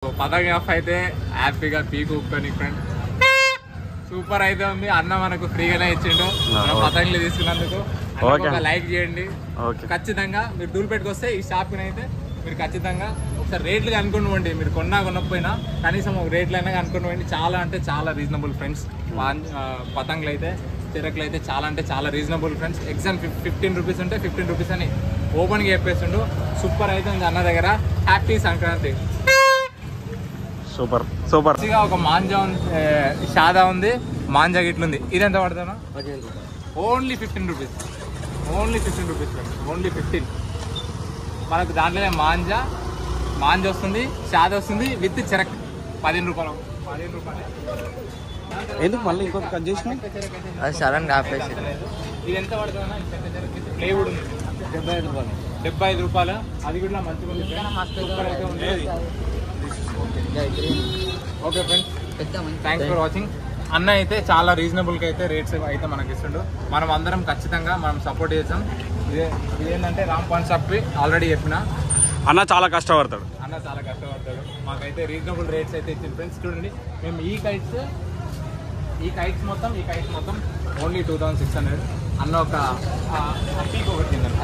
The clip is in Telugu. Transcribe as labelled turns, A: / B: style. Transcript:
A: పతంగ అయితే హ్యాపీగా పీకు ఉప్పుకొని ఫ్రెండ్ సూపర్ అయితే ఉంది. అన్న మనకు ఫ్రీగానే ఇచ్చిండు మనం పతంగులు తీసుకున్నందుకు. ఒక లైక్ చేయండి ఖచ్చితంగా. మీరు దూల్పేటకి వస్తే ఈ షాప్ అయితే మీరు ఖచ్చితంగా ఒకసారి రేట్లు కనుక్కోండి. మీరు కొనకపోయినా కనీసం ఒక రేట్లు అయినా కనుక్కోండి. చాలా అంటే చాలా రీజనబుల్ ఫ్రెండ్స్. పతంగులు అయితే చిరకులు అయితే చాలా అంటే చాలా రీజనబుల్ ఫ్రెండ్స్. ఎగ్జామ్ 15 రూపీస్ ఉంటే 15 రూపీస్ అని ఓపెన్గా చెప్పేసిండు. సూపర్ అయితే ఉంది అన్న దగ్గర. హ్యాపీ సంక్రాంతి.
B: Super super.
A: ఒక మాంజా షాదా ఉంది, మాంజా గిట్లుంది. ఇది ఎంత పడుతుందా? Only 15 rupees. Only 15 rupees friends. Only 15. మనకు దాంట్లోనే మాంజా వస్తుంది, షాద వస్తుంది విత్ చెరక్. 15 రూపాయలు. 15 రూపాయలు.
B: ఎందుకు మళ్ళీ ఇంకొక కట్ చేసిన
A: ఇది ఎంత పడుతుందా? ప్లేవుడ్ ఉంది 75 రూపాయలు. 75 రూపాయలు. అది కూడా మంచిగా ఉంది. సూపర్ అయితే ఉంది. Okay friends, thanks for watching. అన్న అయితే చాలా రీజనబుల్గా అయితే రేట్స్ అయితే మనకి ఇస్తుండు. మనం అందరం ఖచ్చితంగా మనం సపోర్ట్ చేసాం. ఇదేంటంటే రామ్ పాన్ షాప్కి ఆల్రెడీ చెప్పిన
B: అన్న చాలా కష్టపడతాడు.
A: మాకైతే రీజనబుల్ రేట్స్ అయితే ఇచ్చింది ఫ్రెండ్స్. చూడండి, మేము ఈ కైట్స్ మొత్తం ఓన్లీ 2600. అన్న ఒక పీక్ ఒకటి తిన్నాను.